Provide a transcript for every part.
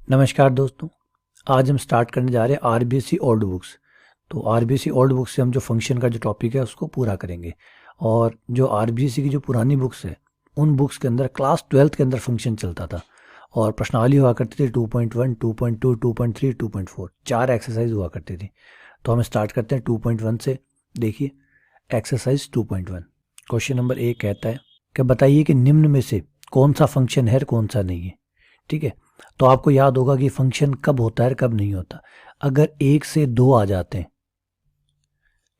नमस्कार दोस्तों। आज हम स्टार्ट करने जा रहे हैं आरबीएससी ओल्ड बुक्स। तो आरबीएससी ओल्ड बुक्स से हम जो फंक्शन का जो टॉपिक है उसको पूरा करेंगे। और जो आरबीएससी की जो पुरानी बुक्स है उन बुक्स के अंदर क्लास 12th के अंदर फंक्शन चलता था और प्रश्नावली हुआ करती थी 2.1, 2.2, 2.3, 2.4 चार एक्सरसाइज हुआ करती थी। तो हम स्टार्ट करते हैं 2.1 से। देखिए एक्सरसाइज 2.1 क्वेश्चन नंबर ए कहता है कि बताइए कि निम्न में से कौन सा फंक्शन है और कौन सा नहीं है। ठीक है, तो आपको याद होगा कि फंक्शन कब होता है कब नहीं होता। अगर एक से दो आ जाते हैं,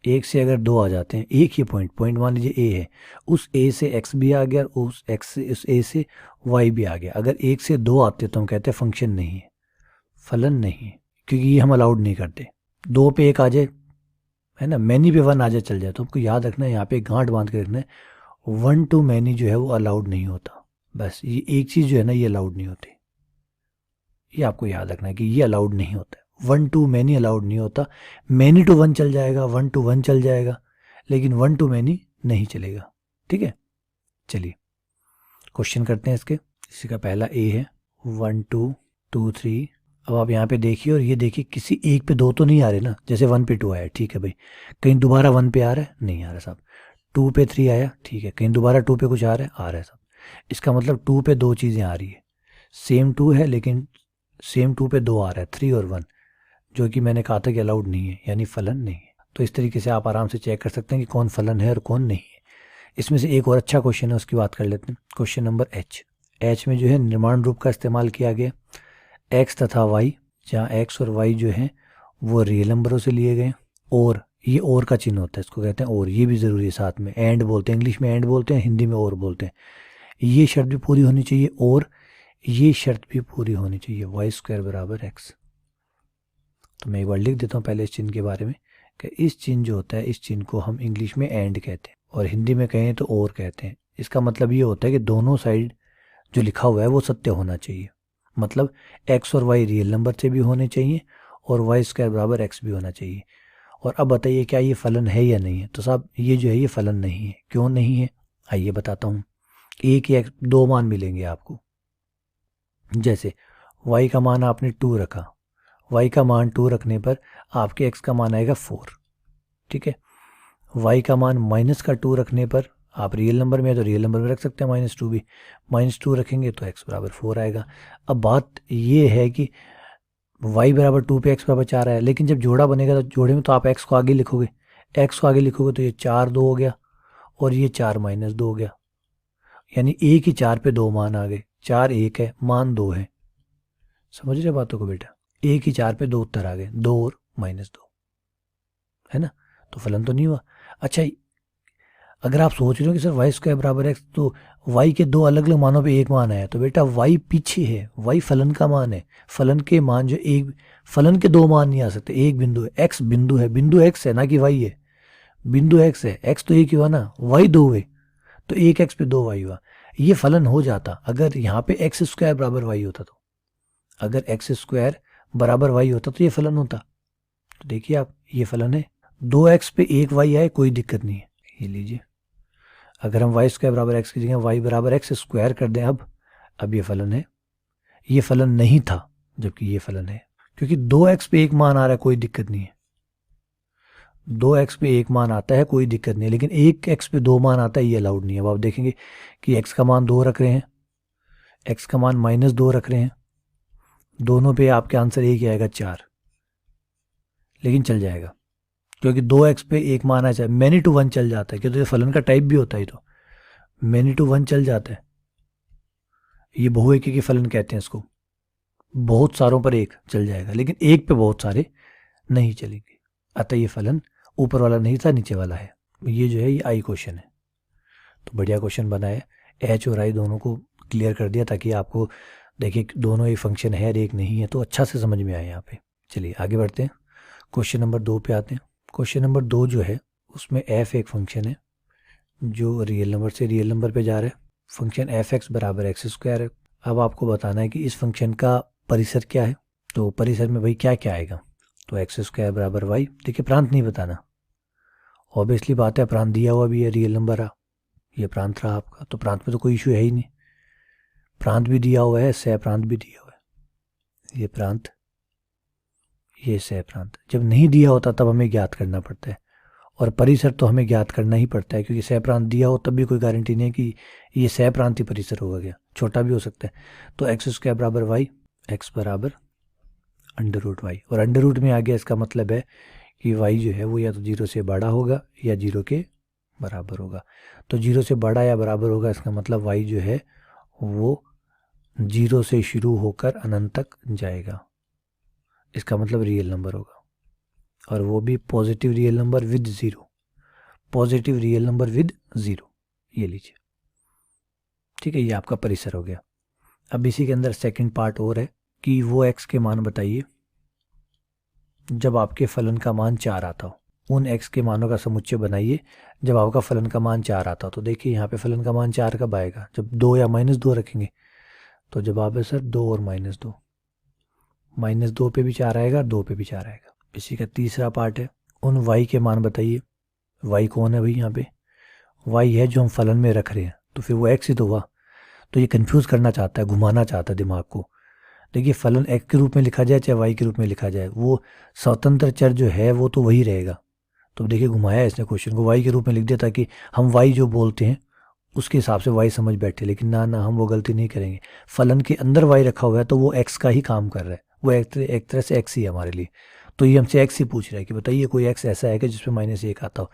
एक से अगर दो आ जाते हैं, एक ही पॉइंट मान लीजिए ए है, उस ए से एक्स भी आ गया और उस ए से वाई भी आ गया। अगर एक से दो आते तो हम कहते हैं फंक्शन नहीं है, फलन नहीं है, क्योंकि ये हम अलाउड नहीं करते। दो पे एक आ जाए, है ना, मैनी पे वन आ जाए, चल जाए, तो आपको याद रखना है, यहाँ पे गांठ बांध के रखना है, वन टू मैनी जो है वो अलाउड नहीं होता। बस ये एक चीज़ जो है ना, ये अलाउड नहीं होती। ये आपको याद रखना है कि ये अलाउड नहीं होता है। वन टू मैनी अलाउड नहीं होता। मैनी टू वन चल जाएगा, वन टू वन चल जाएगा, लेकिन वन टू मैनी नहीं चलेगा। ठीक है, चलिए क्वेश्चन करते हैं इसके। इसी का पहला ए है 1 2 2 3। अब आप यहाँ पे देखिए और ये देखिए, किसी एक पे दो तो नहीं आ रहे ना, जैसे 1 पे 2 आया, ठीक है भाई। कहीं दोबारा 1 पे आ रहा है, नहीं आ रहा साहब। 2 पे 3 आया, ठीक है। कहीं दोबारा 2 पे कुछ आ रहा है, आ रहा है साहब। इसका मतलब 2 पे दो चीज़ें आ रही है, सेम 2 है लेकिन सेम 2 पे दो आ रहा है, 3 और 1, जो कि मैंने कहा था कि अलाउड नहीं है, यानी फलन नहीं है। तो इस तरीके से आप आराम से चेक कर सकते हैं कि कौन फलन है और कौन नहीं है। इसमें से एक और अच्छा क्वेश्चन है, उसकी बात कर लेते हैं। क्वेश्चन नंबर एच में जो है निर्माण रूप का इस्तेमाल किया गया, एक्स तथा वाई, जहाँ एक्स और वाई जो है वो रियल नंबरों से लिए गए। और ये और का चिन्ह होता है, इसको कहते हैं और, ये भी ज़रूरी है साथ में। एंड बोलते हैं, इंग्लिश में एंड बोलते हैं, हिंदी में और बोलते हैं। ये शर्त भी पूरी होनी चाहिए और ये शर्त भी पूरी होनी चाहिए, वाई स्क्वायर बराबर एक्स। तो मैं एक बार लिख देता हूँ पहले इस चिन्ह के बारे में, कि इस चिन्ह जो होता है, इस चिन्ह को हम इंग्लिश में एंड कहते हैं और हिंदी में कहें तो और कहते हैं। इसका मतलब ये होता है कि दोनों साइड जो लिखा हुआ है वो सत्य होना चाहिए। मतलब एक्स और वाई रियल नंबर से भी होने चाहिए और वाई स्क्वायर बराबर एक्स भी होना चाहिए। और अब बताइए क्या ये फलन है या नहीं है। तो साहब ये जो है ये फलन नहीं है। क्यों नहीं है, आइए बताता हूँ। एक या दो मान मिलेंगे आपको। जैसे y का मान आपने 2 रखा, y का मान 2 रखने पर आपके x का मान आएगा 4। ठीक है, y का मान माइनस का 2 रखने पर, आप रियल नंबर में है तो रियल नंबर में रख सकते हैं -2 भी, -2 रखेंगे तो x बराबर 4 आएगा। अब बात ये है कि y बराबर 2 पे x बराबर 4 आया, लेकिन जब जोड़ा बनेगा तो जोड़े में तो आप x को आगे लिखोगे, x को आगे लिखोगे तो ये 4 2 हो गया और ये 4 -2 हो गया। यानी एक ही 4 पे दो मान आ गए, 4 1 है, मान 2 है। समझ रहे बातों को बेटा, एक ही 4 पे दो उत्तर आ गए, 2 और -2, है ना। तो फलन तो नहीं हुआ। अच्छा, अगर आप सोच रहे हो कि सर वाई स्क्वायर बराबर एक्स, तो वाई के दो अलग अलग मानों पे एक मान आया, तो बेटा वाई पीछे है, वाई फलन का मान है। फलन के मान जो एक, फलन के दो मान नहीं आ सकते, एक बिंदु है, एक्स बिंदु है, बिंदु एक्स है ना कि वाई है, बिंदु एक्स है, एक्स तो एक ही हुआ ना, वाई दो हुए, तो एक एक्स पे दो वाई हुआ। ये फलन हो जाता अगर यहाँ पे एक्स स्क्वायर बराबर वाई होता। तो अगर एक्स स्क्वायर बराबर वाई होता तो ये फलन होता। तो देखिए आप, ये फलन है। 2x पे एक वाई आए कोई दिक्कत नहीं है, ये लीजिए। अगर हम वाई स्क्वायर बराबर एक्स की जगह वाई बराबर एक्स स्क्वायर कर दें, अब ये फलन है। ये फलन नहीं था जबकि ये फलन है, क्योंकि 2x पे एक मान आ रहा है, कोई दिक्कत नहीं है। 2x पे एक मान आता है कोई दिक्कत नहीं है, लेकिन एक x पे दो मान आता है, ये अलाउड नहीं है। अब आप देखेंगे कि x का मान 2 रख रहे हैं, x का मान -2 रख रहे हैं, दोनों पे आपके आंसर एक ही आएगा 4, लेकिन चल जाएगा क्योंकि 2x पे एक मान आ जाए, मैनी टू वन चल जाता है, क्योंकि तो फलन का टाइप भी होता है, तो मैनी टू वन चल जाता है। ये बहुएकी के फलन कहते हैं इसको। बहुत सारों पर एक चल जाएगा, लेकिन एक पे बहुत सारे नहीं चलेंगे। अतः ये फलन ऊपर वाला नहीं था, नीचे वाला है। ये जो है ये आई क्वेश्चन है। तो बढ़िया क्वेश्चन बना है, एच और आई दोनों को क्लियर कर दिया ताकि आपको देखिए दोनों एक फंक्शन है और एक नहीं है, तो अच्छा से समझ में आए यहाँ पे। चलिए आगे बढ़ते हैं, क्वेश्चन नंबर 2 पे आते हैं। क्वेश्चन नंबर 2 जो है उसमें एफ एक फंक्शन है जो रियल नंबर से रियल नंबर पे जा रहा है। फंक्शन एफ एक्स बराबर एक्स स्क्वायर है। अब आपको बताना है कि इस फंक्शन का परिसर क्या है। तो परिसर में भाई क्या क्या आएगा, तो एक्स स्क्वायर बराबर वाई। देखिए प्रांत नहीं बताना, ऑब्वियसली बात है, प्रांत दिया हुआ भी है, रियल नंबर रहा, ये प्रांत रहा आपका, तो प्रांत में तो कोई इशू है ही नहीं। प्रांत भी दिया हुआ है, सह प्रांत भी दिया हुआ है, ये प्रांत, ये सह प्रांत। जब नहीं दिया होता तब हमें ज्ञात करना पड़ता है, और परिसर तो हमें ज्ञात करना ही पड़ता है, क्योंकि सह प्रांत दिया हो तब भी कोई गारंटी नहीं है कि ये सह प्रांतीय परिसर होगा, क्या छोटा भी हो सकता है। तो एक्स स्क्वायर बराबर वाई, एक्स बराबर अंडर रूट वाई, और अंडर रूट में आ गया, इसका मतलब है कि वाई जो है वो या तो 0 से बड़ा होगा या 0 के बराबर होगा। तो 0 से बड़ा या बराबर होगा, इसका मतलब वाई जो है वो 0 से शुरू होकर अनंत तक जाएगा, इसका मतलब रियल नंबर होगा, और वो भी positive real number with 0, positive real number with 0, ये लीजिए। ठीक है, ये आपका परिसर हो गया। अब इसी के अंदर सेकंड पार्ट और है कि वो x के मान बताइए जब आपके फलन का मान 4 आता हो। उन x के मानों का समुच्चय बनाइए जब आपका फलन का मान 4 आता हो। तो देखिए यहाँ पे फलन का मान 4 कब आएगा, जब 2 या -2 रखेंगे। तो जवाब है सर 2 और -2, -2 पे भी 4 आएगा, 2 पे भी 4 आएगा। इसी का तीसरा पार्ट है, उन y के मान बताइए। y कौन है भाई, यहाँ पे y है जो हम फलन में रख रहे हैं, तो फिर वो x ही तो हुआ। तो ये कंफ्यूज करना चाहता है, घुमाना चाहता है दिमाग को। देखिए फलन x के रूप में लिखा जाए चाहे y के रूप में लिखा जाए, वो स्वतंत्र चर जो है वो तो वही रहेगा। तो देखिए घुमाया इसने क्वेश्चन को, y के रूप में लिख दिया ताकि हम y जो बोलते हैं उसके हिसाब से y समझ बैठे। लेकिन ना हम वो गलती नहीं करेंगे। फलन के अंदर y रखा हुआ है तो वो x का ही काम कर रहा है, वो एक तरह से x ही है हमारे लिए। तो ये हमसे x ही पूछ रहा है कि बताइए कोई x ऐसा है कि जिसमें -1 आता हो।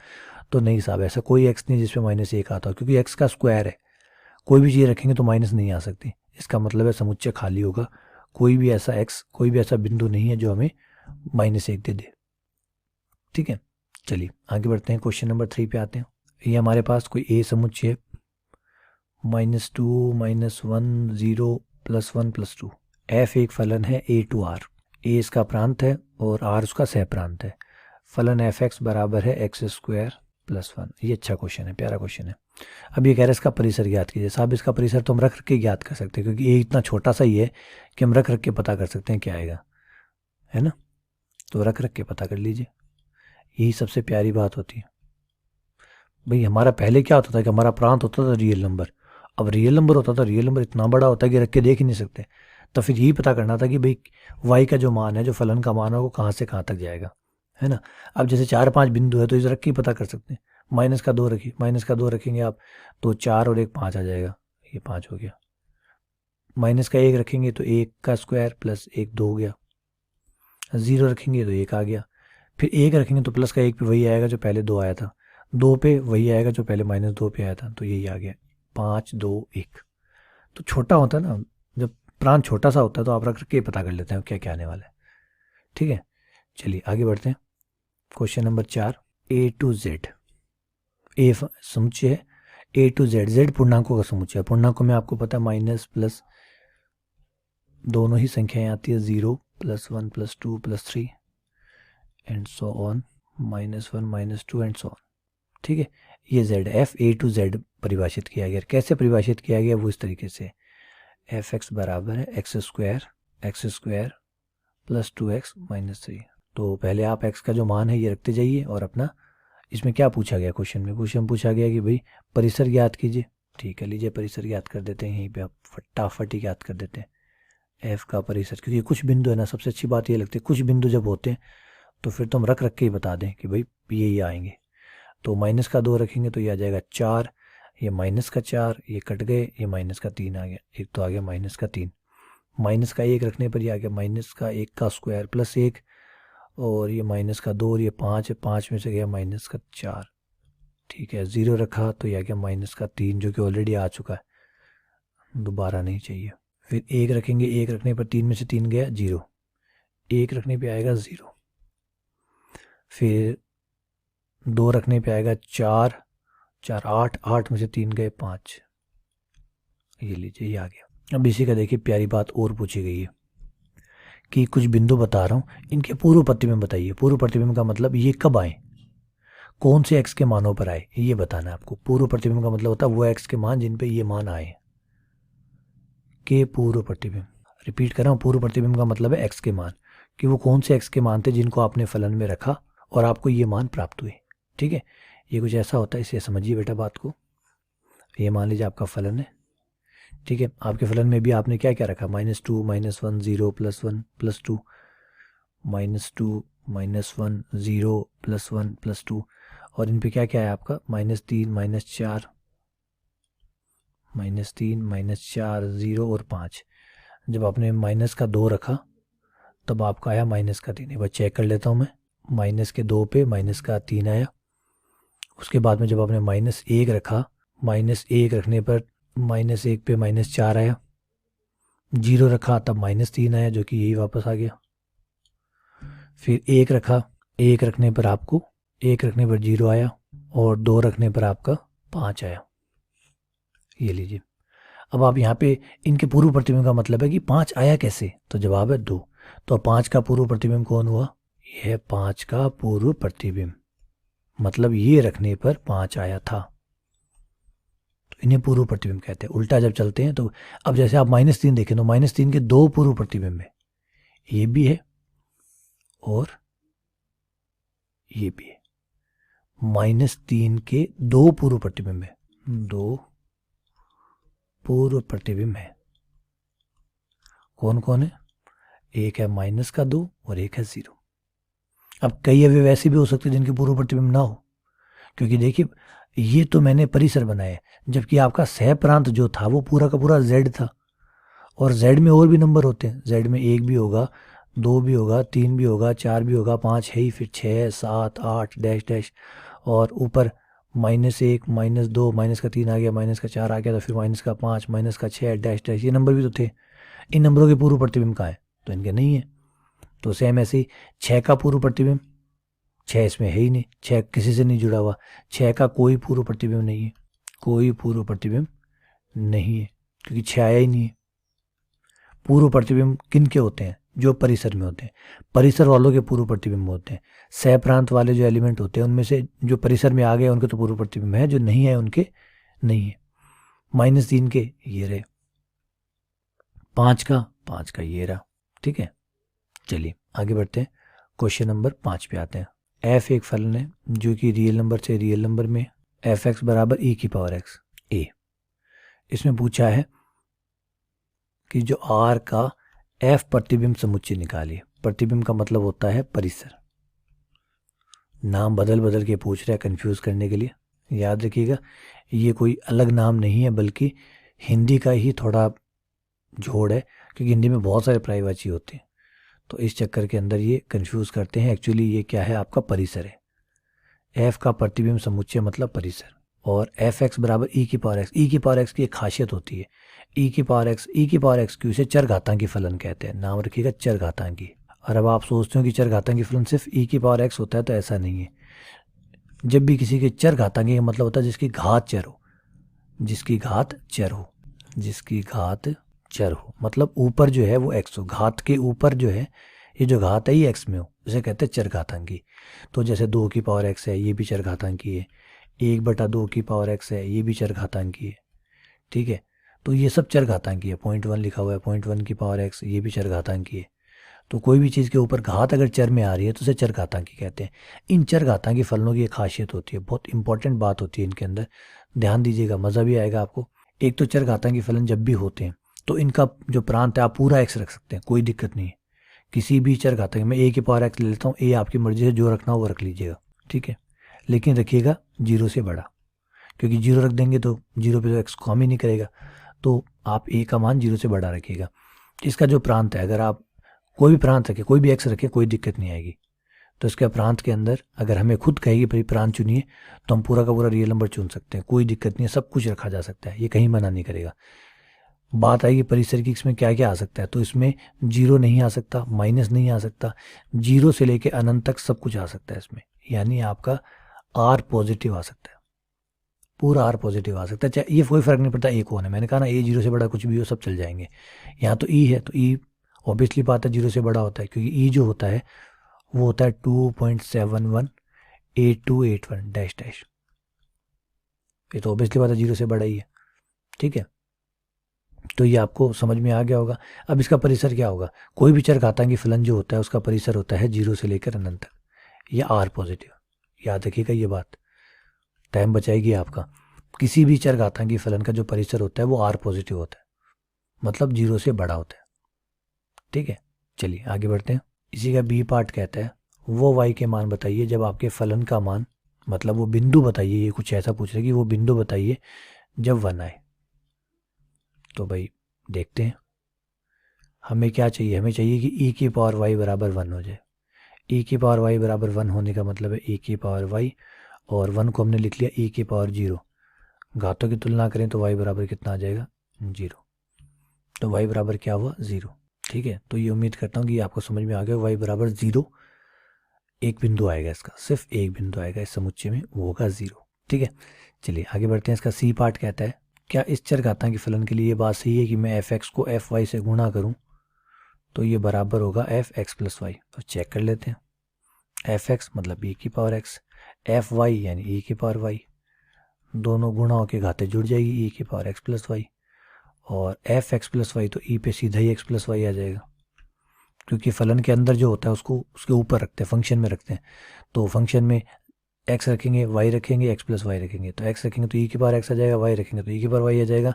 तो नहीं साहब, ऐसा कोई x नहीं जिसमें -1 आता हो, क्योंकि x का स्क्वायर है। कोई भी चीज़ रखेंगे तो माइनस नहीं आ सकती, इसका मतलब है समुच्चय खाली होगा। कोई भी ऐसा x, कोई भी ऐसा बिंदु नहीं है जो हमें -1 दे दे। ठीक है, चलिए आगे बढ़ते हैं, क्वेश्चन नंबर 3 पे आते हैं। ये हमारे पास कोई a समुच्चय है, -2 -1 0 +1 +2। f एक फलन है a to r, a इसका प्रांत है और r उसका सह प्रांत है। फलन f(x) बराबर है x² + 1। ये अच्छा क्वेश्चन है, प्यारा क्वेश्चन है। अब ये कह रहे हैं इसका परिसर ज्ञात कीजिए। साहब इसका परिसर तो हम रख के ज्ञात कर सकते हैं, क्योंकि ये इतना छोटा सा ही है कि हम रख के पता कर सकते हैं क्या आएगा, है ना। तो रख के पता कर लीजिए, यही सबसे प्यारी बात होती है। भाई हमारा पहले क्या होता था कि हमारा प्रांत होता था रियल नंबर। अब रियल नंबर होता था, रियल नंबर इतना बड़ा होता है कि रख के देख ही नहीं सकते। तो फिर यही पता करना था कि भाई वाई का जो मान है, जो फलन का मान है, वो कहाँ से कहाँ तक जाएगा, है ना। अब जैसे 4-5 बिंदु है तो इसे रख के ही पता कर सकते हैं। -2 रखिए, -2 रखेंगे आप तो 4 और 1 5 आ जाएगा, ये 5 हो गया। -1 रखेंगे तो 1 का स्क्वायर + 1 2 हो गया। 0 रखेंगे तो 1 आ गया। फिर 1 रखेंगे तो प्लस का 1 पे वही आएगा जो पहले 2 आया था, 2 पे वही आएगा जो पहले -2 पे आया था, तो यही आ गया 5 2 1। तो छोटा होता है ना, जब प्रांत छोटा सा होता है तो आप रख के पता कर लेते हैं क्या क्या आने वाला है। ठीक है, चलिए आगे बढ़ते हैं। Question number 4, a to z। ए समुच्चय है a to z, z पूर्णांकों का समुच्चय है। पूर्णांकों में आपको पता है माइनस प्लस दोनों ही संख्याएं आती है, 0 +1 +2 +3 and so on, -1 -2 and so on. ठीक है, ये z f a to z परिभाषित किया गया। कैसे परिभाषित किया गया वो इस तरीके से, f(x) बराबर है x² + 2x - 3। तो पहले आप x का जो मान है ये रखते जाइए, और अपना इसमें क्या पूछा गया क्वेश्चन में, क्वेश्चन पूछा गया कि भाई परिसर ज्ञात कीजिए। ठीक है, लीजिए परिसर ज्ञात कर देते हैं, यहीं पे आप फटाफट ही ज्ञात कर देते हैं f का परिसर। क्योंकि कुछ बिंदु है ना, सबसे अच्छी बात ये लगती है कुछ बिंदु जब होते हैं तो फिर तो हम रख के ही बता दें कि भाई ये आएंगे। तो -2 रखेंगे तो ये आ जाएगा 4, ये -4, ये कट गए, ये -3 आ गया, एक तो आ गया -3। -1 रखने पर ये आ गया -1 का स्क्वायर + 1, और ये -2 और ये 5 है, 5 में से गया -4। ठीक है, 0 रखा तो ये आ गया -3 जो कि ऑलरेडी आ चुका है, दोबारा नहीं चाहिए। फिर 1 रखेंगे, 1 रखने पर 3 में से 3 गया 0, 1 रखने पे आएगा 0। फिर 2 रखने पे आएगा 4 4 8, 8 में से 3 गए 5, ये लीजिए ये आ गया। अब इसी का देखिए प्यारी बात और पूछी गई है कि कुछ बिंदु बता रहा हूँ, इनके पूर्व प्रतिबिंब बताइए। पूर्व प्रतिबिंब का मतलब ये कब आए, कौन से x के मानों पर आए, ये बताना है आपको। पूर्व प्रतिबिंब का मतलब होता है वो x के मान जिन पे ये मान आए के पूर्व प्रतिबिंब। रिपीट कर रहा हूँ, पूर्व प्रतिबिंब का मतलब है x के मान, कि वो कौन से x के मान थे जिनको आपने फलन में रखा और आपको ये मान प्राप्त हुए। ठीक है, ये कुछ ऐसा होता है, इसे समझिए बेटा बात को। ये मान लीजिए आपका फलन है, ठीक है, आपके फलन में भी आपने क्या क्या रखा, -2 -1 0 +1 +2, -2 -1 0 +1 +2, और इन पे क्या क्या है आपका -3 -4 0 और 5। जब आपने माइनस का 2 रखा तब आपका आया -3। एक बार चेक कर लेता हूँ मैं, -2 पे -3 आया। उसके बाद में जब आपने -1 रखा, -1 रखने पर -1 पे -4 आया। 0 रखा तब -3 आया, जो कि यही वापस आ गया। फिर 1 रखा, 1 रखने पर आपको 1 रखने पर 0 आया, और 2 रखने पर आपका 5 आया। ये लीजिए। अब आप यहाँ पे इनके पूर्व प्रतिबिंब का मतलब है कि 5 आया कैसे, तो जवाब है 2। तो 5 का पूर्व प्रतिबिंब कौन हुआ, यह 5 का पूर्व प्रतिबिंब, मतलब ये रखने पर 5 आया था, तो इन्हें पूर्व प्रतिबिंब कहते हैं। उल्टा जब चलते हैं तो अब जैसे आप -3 देखें तो -3 के 2 पूर्व प्रतिबिंब है, ये भी है और ये भी है। -3 के 2 पूर्व प्रतिबिंब है, 2 पूर्व प्रतिबिंब है। कौन कौन है, एक है -2 और एक है 0। अब कई अवयव ऐसे भी हो सकते हैं जिनके पूर्व प्रतिबिंब ना हो, क्योंकि देखिए ये तो मैंने परिसर बनाया, जबकि आपका सह प्रांत जो था वो पूरा का पूरा z था, और z में और भी नंबर होते हैं। z में 1 भी होगा, 2 भी होगा, 3 भी होगा, 4 भी होगा, 5 है ही, फिर 6 7 8 डैश डैश, और ऊपर -1 -2 -3 आ गया, -4 आ गया, तो फिर -5 -6 डैश डैश, ये नंबर भी तो थे। इन नंबरों के पूर्व प्रतिबिंब कहाँ है, तो इनके नहीं है। तो सेम ऐसे ही 6 का पूर्व प्रतिबिंब, 6 इसमें है ही नहीं, 6 किसी से नहीं जुड़ा हुआ, 6 का कोई पूर्व प्रतिबिंब नहीं है, कोई पूर्व प्रतिबिंब नहीं है, क्योंकि 6 आया ही नहीं है। पूर्व प्रतिबिंब किन के होते हैं, जो परिसर में होते हैं, परिसर वालों के पूर्व प्रतिबिंब होते हैं। सह प्रांत वाले जो एलिमेंट होते हैं उनमें से जो परिसर में आ गए उनके तो पूर्व प्रतिबिंब है, जो नहीं है उनके नहीं है। -3 के ये रहे, 5 का ये रहा। ठीक है, चलिए आगे बढ़ते हैं, क्वेश्चन नंबर 5 पे आते हैं। f एक फलन है जो कि रियल नंबर से रियल नंबर में fx बराबर e⁻x a। इसमें पूछा है कि जो r का f प्रतिबिंब समुच्चय निकालिए। प्रतिबिंब का मतलब होता है परिसर। नाम बदल बदल के पूछ रहा है कंफ्यूज करने के लिए। याद रखिएगा ये कोई अलग नाम नहीं है, बल्कि हिंदी का ही थोड़ा जोड़ है, क्योंकि हिंदी में बहुत सारे पर्यायवाची होते हैं, तो इस चक्कर के अंदर ये कंफ्यूज करते हैं। एक्चुअली ये क्या है, आपका परिसर है। f का प्रतिबिंब समुच्चय मतलब परिसर, और fx बराबर e⁻x। e⁻x की एक खासियत होती है, e⁻x क्यों, इसे चरघातांकी फलन कहते हैं। नाम रखिएगा चरघातांकी। और अब आप सोचते हो कि चरघातांकी फलन सिर्फ e⁻x होता है, तो ऐसा नहीं है। जब भी किसी के चरघातांकी का मतलब होता है जिसकी घात चर हो, जिसकी घात चर हो, जिसकी घात चर हो, मतलब ऊपर जो है वो x हो, घात के ऊपर जो है, ये जो घात है ये x में हो, इसे कहते हैं चरघातांकी। तो जैसे 2⁻x है, ये भी चरघातांकी है। 1/2⁻x है, ये भी चरघातांकी है। ठीक है, तो ये सब चरघातांकी है। 0.1 लिखा हुआ है, 0.1⁻x, ये भी चरघातांकी है। तो कोई भी चीज़ के ऊपर घात अगर चर में आ रही है तो उसे चरघातांकी कहते हैं। इन चरघातांकी फलनों की एक खासियत होती है, बहुत इंपॉर्टेंट बात होती है इनके अंदर, ध्यान दीजिएगा, मज़ा भी आएगा आपको। एक तो चरघातांकी फलन जब भी होते हैं तो इनका जो प्रांत है आप पूरा x रख सकते हैं, कोई दिक्कत नहीं है। किसी भी चरघातांकी में a⁻x ले लेता हूँ, a आपकी मर्जी से जो रखना हो वो रख लीजिएगा। ठीक है, लेकिन रखिएगा 0 से बड़ा, क्योंकि 0 रख देंगे तो 0 पे तो x काम ही नहीं करेगा, तो आप a का मान 0 से बड़ा रखिएगा। इसका जो प्रांत है, अगर आप कोई भी प्रांत रखें, कोई भी x रखें, कोई दिक्कत नहीं आएगी। तो इसके प्रांत के अंदर अगर हमें खुद कहेगी भाई प्रांत चुनिए, तो हम पूरा का पूरा रियल नंबर चुन सकते हैं, कोई दिक्कत नहीं है, सब कुछ रखा जा सकता है, ये कहीं मना नहीं करेगा। बात आएगी परिसर की, इसमें क्या क्या आ सकता है, तो इसमें 0 नहीं आ सकता, माइनस नहीं आ सकता, 0 से लेके अनंत तक सब कुछ आ सकता है इसमें। यानी आपका r पॉजिटिव आ सकता है, पूरा r पॉजिटिव आ सकता है, चाहे ये कोई फर्क नहीं पड़ता a कौन है। मैंने कहा ना, a 0 से बड़ा कुछ भी हो, सब चल जाएंगे। यहाँ तो e है, तो e ऑब्वियसली बात है 0 से बड़ा होता है, क्योंकि e जो होता है वो होता है 2.718281 डैश डैश, ये तो ऑब्वियसली बात है 0 से बड़ा ही है। ठीक है, तो ये आपको समझ में आ गया होगा। अब इसका परिसर क्या होगा, कोई भी चरघातांकी फलन जो होता है उसका परिसर होता है 0 से लेकर अनंत तक, या r पॉजिटिव। याद रखिएगा ये बात, टाइम बचाएगी आपका। किसी भी चरघातांकी फलन का जो परिसर होता है वो r पॉजिटिव होता है। मतलब 0 से बड़ा होता है। ठीक है, चलिए आगे बढ़ते हैं। इसी का बी पार्ट कहता है वो y के मान बताइए जब आपके फलन का मान, मतलब वो बिंदु बताइए, ये कुछ ऐसा पूछ रहे कि वो बिंदु बताइए जब 1 आए। तो भाई देखते हैं, हमें क्या चाहिए, हमें चाहिए कि e की पावर y बराबर 1 हो जाए। e की पावर y बराबर 1 होने का मतलब है e की पावर y, और 1 को हमने लिख लिया e की पावर 0। घातों की तुलना करें तो y बराबर कितना आ जाएगा, 0। तो y बराबर क्या हुआ, 0। ठीक है, तो ये उम्मीद करता हूँ कि आपको समझ में आ गया। y बराबर 0, एक बिंदु आएगा इसका, सिर्फ एक बिंदु आएगा इस समुच्चय में, वो होगा 0। ठीक है, चलिए आगे बढ़ते हैं। इसका सी पार्ट कहता है क्या इस चरघातांकी फलन के लिए ये बात सही है कि मैं f(x) को fy से गुणा करूं तो ये बराबर होगा f(x + y)। तो चेक कर लेते हैं। f(x) मतलब e की पावर x, fy यानी e की पावर y, दोनों गुणा होकर घाते जुड़ जाएगी, e की पावर x + y, और f(x + y) तो e पे सीधा ही x + y आ जाएगा, क्योंकि फलन के अंदर जो होता है उसको उसके ऊपर रखते हैं, फंक्शन में रखते हैं। तो फंक्शन में x रखेंगे, y रखेंगे, x + y रखेंगे, तो x रखेंगे तो e की पावर x आ जाएगा, y रखेंगे तो e की पावर y आ जाएगा,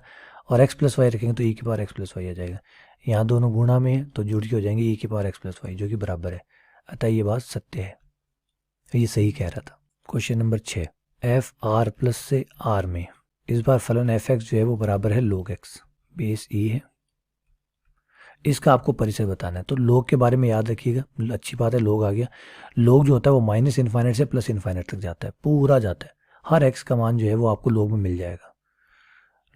और x + y रखेंगे तो e की पावर x + y आ जाएगा। यहाँ दोनों गुणा में है तो जुड़ के हो जाएंगे e की पावर x + y, जो कि बराबर है। अतः ये बात सत्य है, ये सही कह रहा था। क्वेश्चन नंबर 6, f r+ से r में इस बार फलन f(x) जो है वो बराबर है log x, बेस e है। इसका आपको परिचय बताना है, तो लोग के बारे में याद रखिएगा, अच्छी बात है लोग आ गया। लोग जो होता है वो -∞ से +∞ तक जाता है, पूरा जाता है। हर x का मान जो है वो आपको लोग में मिल जाएगा।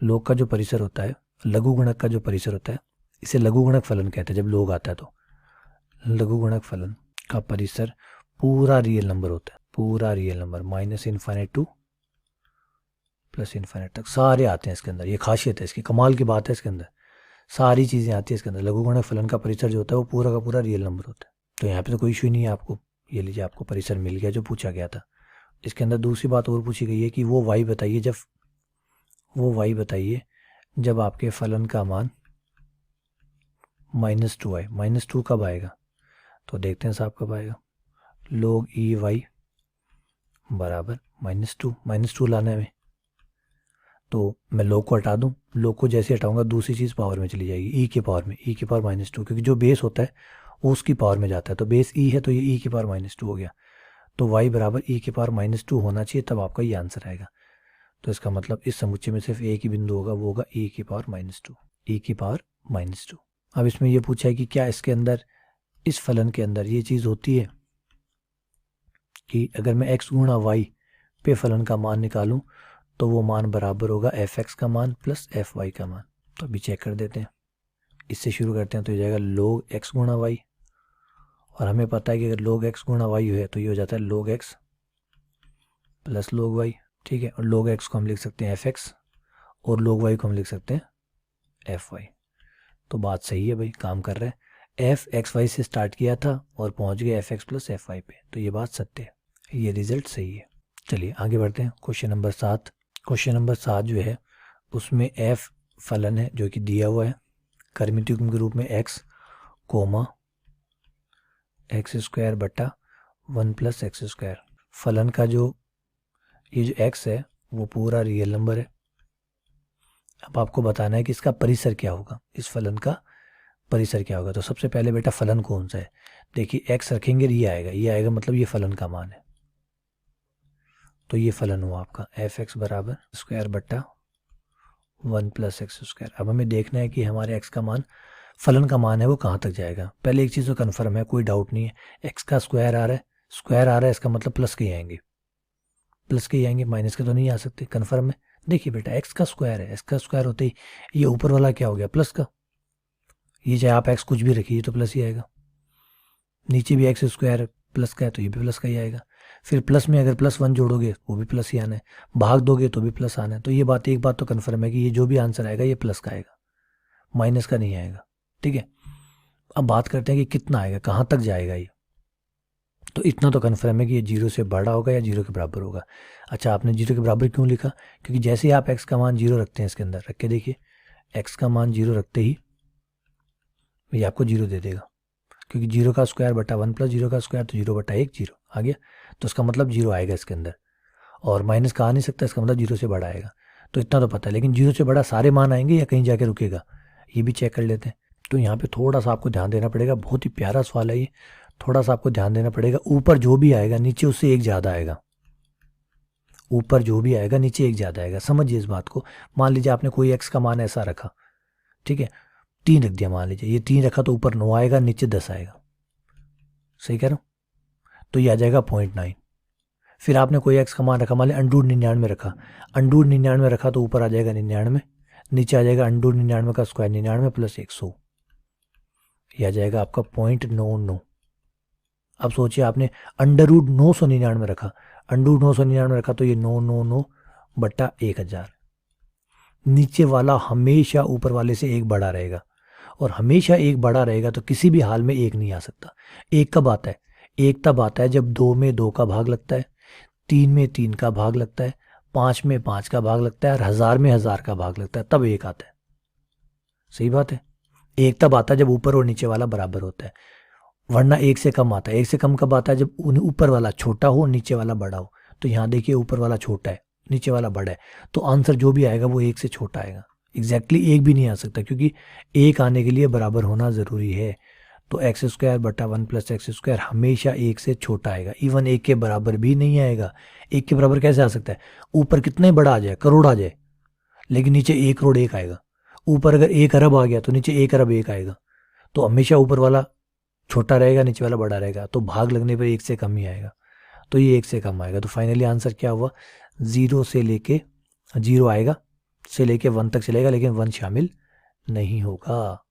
लोग का जो परिसर होता है, लघु गुणक का जो परिसर होता है, इसे लघु गुणक फलन कहते हैं। जब लोग आता है तो लघु गुणक फलन का परिसर पूरा रियल नंबर होता है, पूरा रियल नंबर, -∞ टू +∞ तक सारे आते हैं इसके अंदर। ये खासियत है इसकी, कमाल की बात है इसके अंदर, सारी चीज़ें आती है इसके अंदर। लघु गुणक फलन का परिसर जो होता है वो पूरा का पूरा रियल नंबर होता है। तो यहाँ पे तो कोई इशू नहीं है आपको, ये लीजिए आपको परिसर मिल गया जो पूछा गया था। इसके अंदर दूसरी बात और पूछी गई है कि वो y बताइए जब आपके फलन का मान -2 आए। -2 कब आएगा, तो देखते हैं साहब कब आएगा। log e y बराबर -2 लाना है हमें, तो मैं log को हटा दूं, log को जैसे हटाऊंगा दूसरी चीज़ पावर में चली जाएगी, e की पावर में, e की पावर -2, क्योंकि जो बेस होता है वो उसकी पावर में जाता है। तो बेस e है तो ये e की पावर -2 हो गया। तो y बराबर e की पावर -2 होना चाहिए, तब आपका ये आंसर आएगा। तो इसका मतलब इस समुच्चय में सिर्फ एक ही बिंदु होगा, वो होगा e की पावर -2, e की पावर -2। अब इसमें यह पूछा है कि क्या इसके अंदर, इस फलन के अंदर ये चीज़ होती है कि अगर मैं x गुणा y पे फलन का मान निकालूं तो वो मान बराबर होगा f(x) का मान प्लस fy का मान। तो अभी चेक कर देते हैं, इससे शुरू करते हैं। तो ये जाएगा log x गुणा y, और हमें पता है कि अगर log x गुणा y है तो ये हो जाता है log x plus log y। ठीक है, और log x को हम लिख सकते हैं fx, और log y को हम लिख सकते हैं fy। तो बात सही है भाई, काम कर रहा है। f(x, y) से स्टार्ट किया था और पहुंच गए f(x + fy) पे, तो ये बात सत्य है, ये रिजल्ट सही है। चलिए आगे बढ़ते हैं। Question number 7। क्वेश्चन नंबर 7 जो है उसमें f फलन है जो कि दिया हुआ है कर्मित युग्म के रूप में x, x² बटा 1 + x²। फलन का जो ये जो x है वो पूरा रियल नंबर है। अब आपको बताना है कि इसका परिसर क्या होगा, इस फलन का परिसर क्या होगा। तो सबसे पहले बेटा फलन कौन सा है, देखिए x रखेंगे ये आएगा, मतलब ये फलन का मान है। तो ये फलन हुआ आपका f(x) बराबर स्क्वायर बटा 1 + x²। अब हमें देखना है कि हमारे x का मान, फलन का मान है वो कहाँ तक जाएगा। पहले एक चीज़ तो कन्फर्म है, कोई डाउट नहीं है, x का स्क्वायर आ रहा है, इसका मतलब प्लस के आएंगे, माइनस के तो नहीं आ सकते, कन्फर्म है। देखिए बेटा x का स्क्वायर है, x का स्क्वायर होते ही ये ऊपर वाला क्या हो गया, प्लस का। ये चाहे आप x कुछ भी रखिए तो प्लस ही आएगा। नीचे भी x² प्लस का है तो ये भी प्लस का ही आएगा। फिर प्लस में अगर +1 जोड़ोगे वो भी प्लस ही आना है, भाग दोगे तो भी प्लस आना है। तो ये बात, एक बात तो कन्फर्म है कि ये जो भी आंसर आएगा ये प्लस का आएगा, माइनस का नहीं आएगा। ठीक है, अब बात करते हैं कि कितना आएगा, कहाँ तक जाएगा ये। तो इतना तो कन्फर्म है कि ये 0 से बड़ा होगा या 0 के बराबर होगा। अच्छा, आपने 0 के बराबर क्यों लिखा, क्योंकि जैसे ही आप x का मान 0 रखते हैं, इसके अंदर रख के देखिए, x का मान 0 रखते ही ये आपको 0 दे देगा, क्योंकि 0 का स्क्वायर बटा 1 + 0 का स्क्वायर, तो 0 बटा 1 0 आ गया। तो इसका मतलब 0 आएगा इसके अंदर, और माइनस का आ नहीं सकता, इसका मतलब 0 से बड़ा आएगा। तो इतना तो पता है, लेकिन 0 से बड़ा सारे मान आएंगे या कहीं जाके रुकेगा, ये भी चेक कर लेते हैं। तो यहाँ पे थोड़ा सा आपको ध्यान देना पड़ेगा, बहुत ही प्यारा सवाल है ये, थोड़ा सा आपको ध्यान देना पड़ेगा। ऊपर जो भी आएगा नीचे उससे एक ज़्यादा आएगा, ऊपर जो भी आएगा नीचे एक ज़्यादा आएगा, समझिए इस बात को। मान लीजिए आपने कोई एक्स का मान ऐसा रखा, ठीक है, 3 रख दिया, मान लीजिए ये 3 रखा तो ऊपर 9 आएगा नीचे 10 आएगा, सही कह रहा हूँ, तो ये आ जाएगा 0.9। फिर आपने कोई एक्स का मान रखा, मान लिया अंडूर 99 रखा, अंडूर 99 रखा तो ऊपर आ जाएगा 99, नीचे आ जाएगा अंडूर 99 का स्क्वायर 99 प्लस 100, यह आ जाएगा आपका 0.99। अब सोचिए आपने अंडर रूट 999 रखा, अंडर 999 रखा तो ये 999 बट्टा 1000। नीचे वाला हमेशा ऊपर वाले से एक बड़ा रहेगा, और हमेशा एक बड़ा रहेगा तो किसी भी हाल में एक नहीं आ सकता। एक कब आता है? एक तब आता है जब 2 में 2 का भाग लगता है, 3 में 3 का भाग लगता है, 5 में 5 का भाग लगता है, और 1000 में 1000 का भाग लगता है, तब एक आता है। सही बात है। एक तब आता है जब ऊपर और नीचे वाला बराबर होता है, वरना एक से कम आता है। एक से कम कब आता है? जब ऊपर वाला छोटा हो नीचे वाला बड़ा हो। तो यहाँ देखिए ऊपर वाला छोटा है नीचे वाला बड़ा है, तो आंसर जो भी आएगा वो एक से छोटा आएगा। एग्जैक्टली एक भी नहीं आ सकता, क्योंकि एक आने के लिए बराबर होना ज़रूरी है। तो एक्स स्क्वायर बटा 1 प्लस एक्स स्क्वायर हमेशा एक से छोटा आएगा, इवन एक के बराबर भी नहीं आएगा। एक के बराबर कैसे आ सकता है? ऊपर कितने बड़ा आ जाए, करोड़ आ जाए, लेकिन नीचे 1 करोड़ 1 आएगा। ऊपर अगर 1 अरब आ गया तो नीचे 1 अरब 1 आएगा। तो हमेशा ऊपर वाला छोटा रहेगा नीचे वाला बड़ा रहेगा, तो भाग लगने पर एक से कम ही आएगा, तो ये एक से कम आएगा। तो फाइनली आंसर क्या हुआ? 0 से लेके 0 आएगा, से लेके 1 तक चलेगा, लेकिन 1 शामिल नहीं होगा।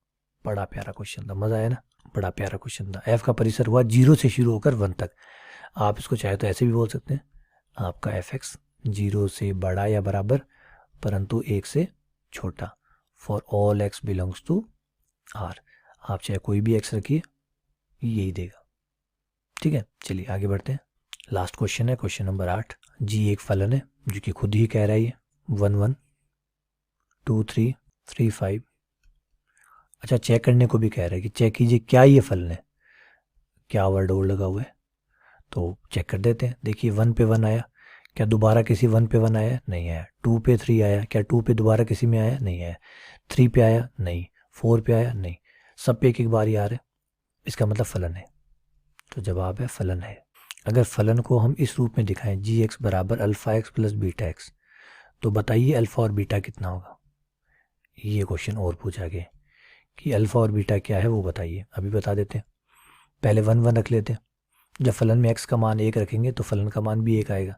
बड़ा प्यारा क्वेश्चन था, मज़ा आया ना, बड़ा प्यारा क्वेश्चन था। एफ का परिसर हुआ 0 से शुरू होकर 1 तक। आप इसको चाहे तो ऐसे भी बोल सकते हैं, आपका एफ एक्स 0 से बड़ा या बराबर परंतु 1 से छोटा, for all x belongs to R. आप चाहे कोई भी एक्स रखिए, यही देगा। ठीक है, चलिए आगे बढ़ते हैं। लास्ट क्वेश्चन है क्वेश्चन नंबर 8। जी एक फलन है जो कि खुद ही कह रहा है, ये 1 1 2 3 3 5। अच्छा, चेक करने को भी कह रहा है कि चेक कीजिए क्या ये फलन है, क्या वर्ड और लगा हुआ है, तो चेक कर देते हैं। देखिए 1 पे 1 आया, क्या दोबारा किसी 1 पे 1 आया? नहीं आया। 2 पे 3 आया, क्या 2 पे दोबारा किसी में आया? नहीं आया। 3 पे आया? नहीं। 4 पे आया? नहीं। सब पे एक एक बार ही आ रहा है, इसका मतलब फलन है। तो जवाब है फलन है। अगर फलन को हम इस रूप में दिखाएं, जी एक्स बराबर alpha x plus beta x, तो बताइए अल्फा और बीटा कितना होगा। ये क्वेश्चन और पूछा गया कि अल्फा और बीटा क्या है वो बताइए। अभी बता देते हैं, पहले 1 1 रख लेते हैं। जब फलन में एक्स का मान 1 रखेंगे तो फलन का मान भी 1 आएगा,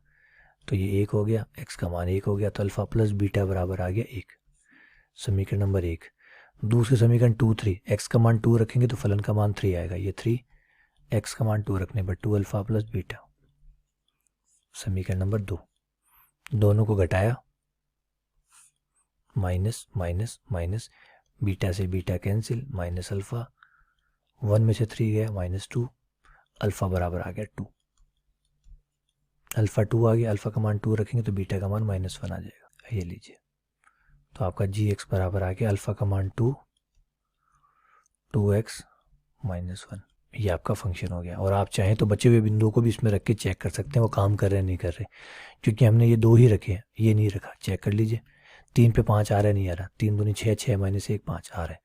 तो ये 1 हो गया, एक्स का मान 1 हो गया, तो अल्फा प्लस बीटा बराबर आ गया 1। समीकरण नंबर 1। दूसरे समीकरण 2 3, एक्स का मान 2 रखेंगे तो फलन का मान 3 आएगा, ये 3, एक्स का मान 2 रखने पर 2 अल्फा प्लस बीटा। समीकरण नंबर 2, दोनों को घटाया, माइनस माइनस माइनस, बीटा से बीटा कैंसिल, माइनस अल्फा, 1 में से 3 गया, -2, अल्फा बराबर आ गया 2। अल्फा 2 आ गया, अल्फा का मान 2 रखेंगे तो बीटा का मान -1 आ जाएगा। ये लीजिए, तो आपका जी एक्स बराबर आ गया अल्फा का मान 2, 2x -1। ये आपका फंक्शन हो गया। और आप चाहें तो बचे हुए बिंदुओं को भी इसमें रख के चेक कर सकते हैं वो काम कर रहे हैं नहीं कर रहे, क्योंकि हमने ये 2 ही रखे हैं, ये नहीं रखा। चेक कर लीजिए, 3 पे 5 आ रहा है, नहीं आ रहा, 3 दूनी 6, 6 - 1 5 आ रहा है,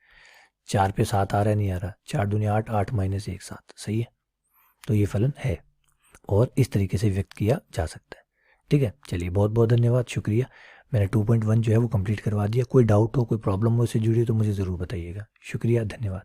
4 पे 7 आ रहा है, नहीं आ रहा, 4 दूनी 8, 8 - 1 7। सही है, तो ये फलन है और इस तरीके से व्यक्त किया जा सकता है। ठीक है, चलिए बहुत बहुत धन्यवाद, शुक्रिया। मैंने 2.1 जो है वो कंप्लीट करवा दिया। कोई डाउट हो, कोई प्रॉब्लम हो इससे जुड़ी तो मुझे ज़रूर बताइएगा। शुक्रिया, धन्यवाद।